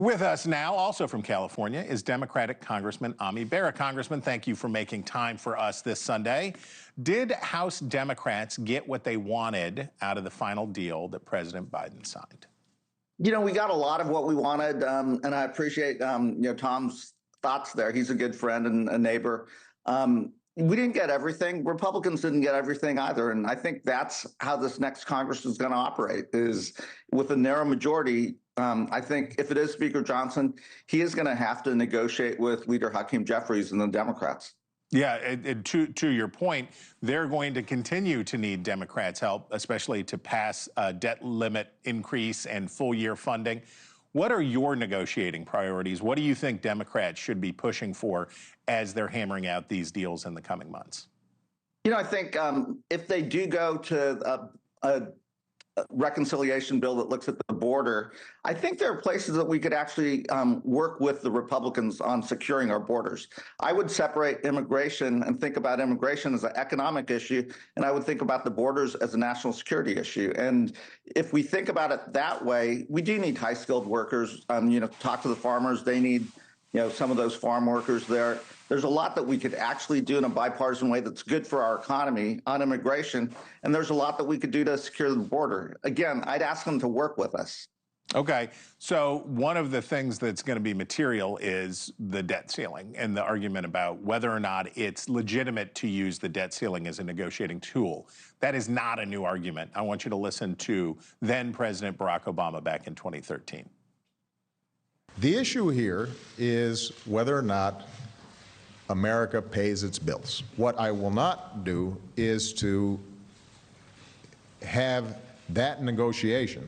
With us now, also from California, is Democratic Congressman Bera. Congressman, thank you for making time for us this Sunday. Did House Democrats get what they wanted out of the final deal that President Biden signed? You know, we got a lot of what we wanted, and I appreciate Tom's thoughts there. He's a good friend and a neighbor. We didn't get everything. Republicans didn't get everything either, and I think that's how this next Congress is going to operate, is with a narrow majority. I think if it is Speaker Johnson, he is going to have to negotiate with Leader Hakeem Jeffries and the Democrats. Yeah, to your point, they're going to continue to need Democrats' help, especially to pass a debt limit increase and full-year funding. What are your negotiating priorities? What do you think Democrats should be pushing for as they're hammering out these deals in the coming months? You know, I think if they do go to a reconciliation bill that looks at the border, I think there are places that we could actually work with the Republicans on securing our borders. I would separate immigration and think about immigration as an economic issue, and I would think about the borders as a national security issue. And if we think about it that way, we do need high-skilled workers. Talk to the farmers. They need some of those farm workers there. There's a lot that we could actually do in a bipartisan way that's good for our economy on immigration, and there's a lot that we could do to secure the border. Again, I'd ask them to work with us. Okay, so one of the things that's going to be material is the debt ceiling and the argument about whether or not it's legitimate to use the debt ceiling as a negotiating tool. That is not a new argument. I want you to listen to then President Barack Obama back in 2013. The issue here is whether or not America pays its bills. What I will not do is to have that negotiation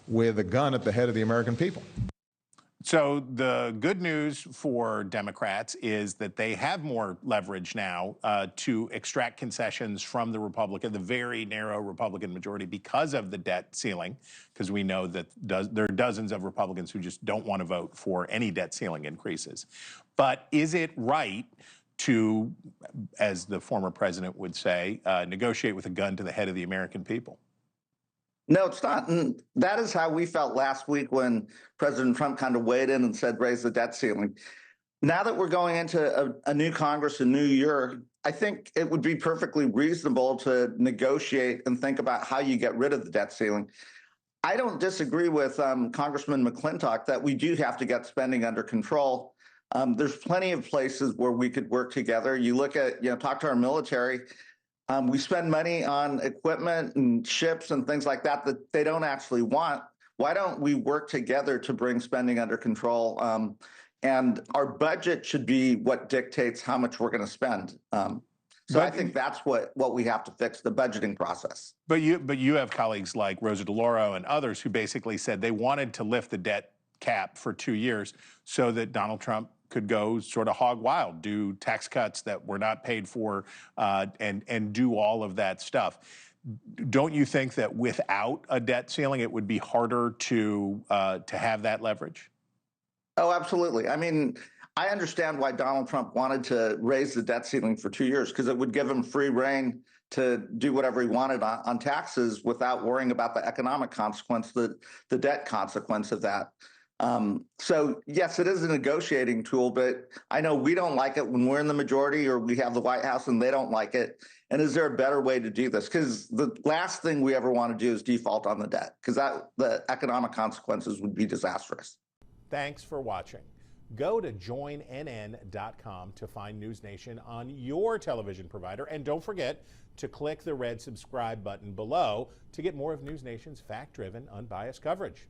with a gun at the head of the American people. So the good news for Democrats is that they have more leverage now to extract concessions from the very narrow Republican majority because of the debt ceiling, because we know that there are dozens of Republicans who just don't want to vote for any debt ceiling increases. But is it right to, as the former president would say, negotiate with a gun to the head of the American people? No, it's not. And that is how we felt last week when President Trump kind of weighed in and said, raise the debt ceiling. Now that we're going into a new Congress, a new year, I think it would be perfectly reasonable to negotiate and think about how you get rid of the debt ceiling. I don't disagree with Congressman McClintock that we do have to get spending under control. There's plenty of places where we could work together. You look at, talk to our military. We spend money on equipment and ships and things like that that they don't actually want. Why don't we work together to bring spending under control? And our budget should be what dictates how much we're going to spend. I think that's what we have to fix, the budgeting process. But you have colleagues like Rosa DeLauro and others who basically said they wanted to lift the debt cap for 2 years so that Donald Trump could go sort of hog wild, do tax cuts that were not paid for, and do all of that stuff. Don't you think that without a debt ceiling, it would be harder to have that leverage? Oh, absolutely. I mean, I understand why Donald Trump wanted to raise the debt ceiling for 2 years, because it would give him free rein to do whatever he wanted on taxes without worrying about the economic consequence, the debt consequence of that. So yes, it is a negotiating tool, but I know we don't like it when we're in the majority or we have the White House and they don't like it. And is there a better way to do this? Because the last thing we ever want to do is default on the debt, because the economic consequences would be disastrous. Thanks for watching. Go to joinnn.com to find NewsNation on your television provider. And don't forget to click the red subscribe button below to get more of NewsNation's fact-driven, unbiased coverage.